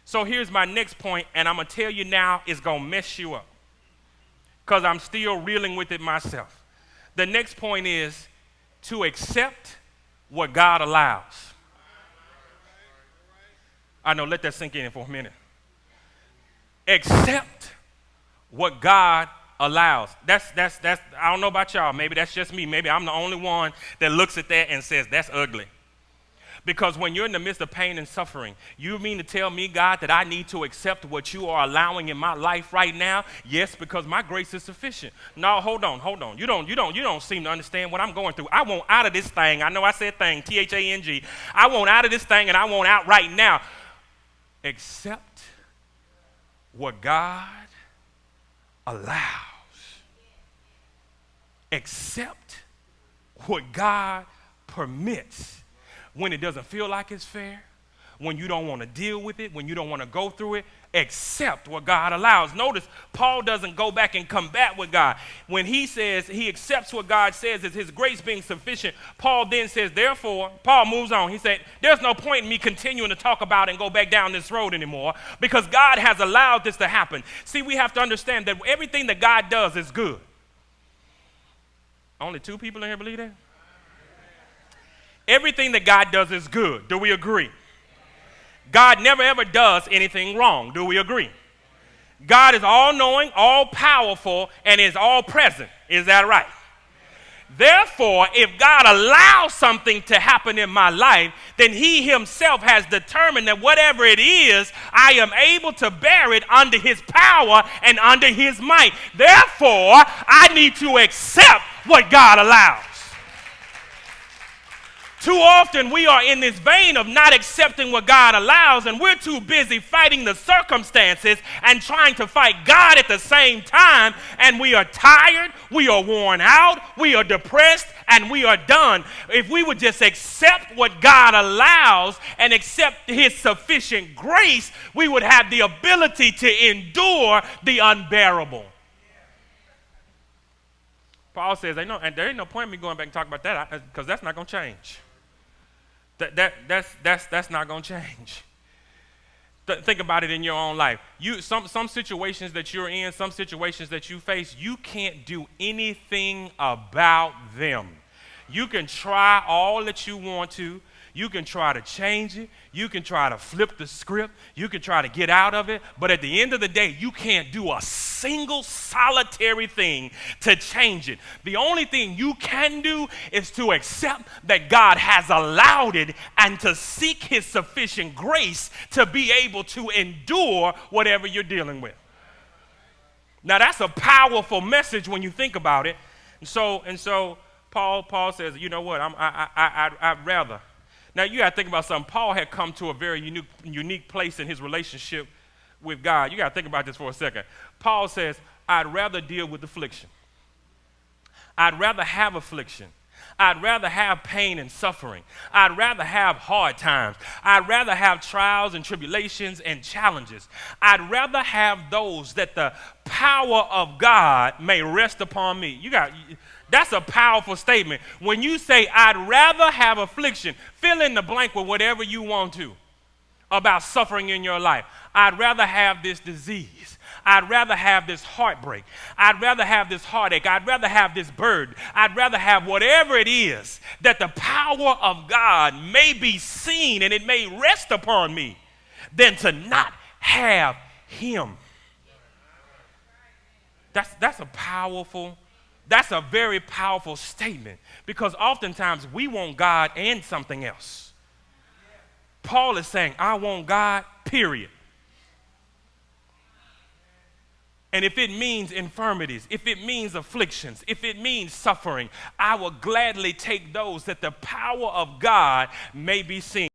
So here's my next point, and I'm going to tell you now, it's going to mess you up because I'm still reeling with it myself. The next point is to accept what God allows. I know, let that sink in for a minute. Accept what God allows. That's I don't know about y'all. Maybe that's just me. Maybe I'm the only one that looks at that and says, that's ugly. Because when you're in the midst of pain and suffering, you mean to tell me, God, that I need to accept what you are allowing in my life right now? Yes, because my grace is sufficient. No, hold on. You don't seem to understand what I'm going through. I want out of this thing. I know I said thing, T-H-A-N-G. I want out of this thing, and I want out right now. Accept what God allows. Accept what God permits. When it doesn't feel like it's fair, when you don't want to deal with it, when you don't want to go through it, accept what God allows. Notice, Paul doesn't go back and combat with God. When he says he accepts what God says is his grace being sufficient, Paul then says, therefore, Paul moves on. He said, there's no point in me continuing to talk about and go back down this road anymore because God has allowed this to happen. See, we have to understand that everything that God does is good. Only 2 people in here believe that? Everything that God does is good. Do we agree? God never ever does anything wrong. Do we agree? God is all-knowing, all-powerful, and is all-present. Is that right? Therefore, if God allows something to happen in my life, then he himself has determined that whatever it is, I am able to bear it under his power and under his might. Therefore, I need to accept what God allows. Too often we are in this vein of not accepting what God allows, and we're too busy fighting the circumstances and trying to fight God at the same time, and we are tired, we are worn out, we are depressed, and we are done. If we would just accept what God allows and accept his sufficient grace, we would have the ability to endure the unbearable. Paul says, there ain't no point in me going back and talking about that because that's not going to change. That's not going to change. Think about it in your own life. Some situations that you're in, some situations that you face, you can't do anything about them. You can try all that you want to. You can try to change it. You can try to flip the script. You can try to get out of it. But at the end of the day, you can't do a single solitary thing to change it. The only thing you can do is to accept that God has allowed it and to seek his sufficient grace to be able to endure whatever you're dealing with. Now, that's a powerful message when you think about it. And so Paul says, you know what, I'd rather. Now, you got to think about something. Paul had come to a very unique place in his relationship with God. You got to think about this for a second. Paul says, I'd rather deal with affliction. I'd rather have affliction. I'd rather have pain and suffering. I'd rather have hard times. I'd rather have trials and tribulations and challenges. I'd rather have those that the power of God may rest upon me. That's a powerful statement. When you say, I'd rather have affliction, fill in the blank with whatever you want to about suffering in your life. I'd rather have this disease. I'd rather have this heartbreak. I'd rather have this heartache. I'd rather have this burden. I'd rather have whatever it is that the power of God may be seen and it may rest upon me than to not have him. That's a very powerful statement because oftentimes we want God and something else. Paul is saying, I want God, period. And if it means infirmities, if it means afflictions, if it means suffering, I will gladly take those that the power of God may be seen.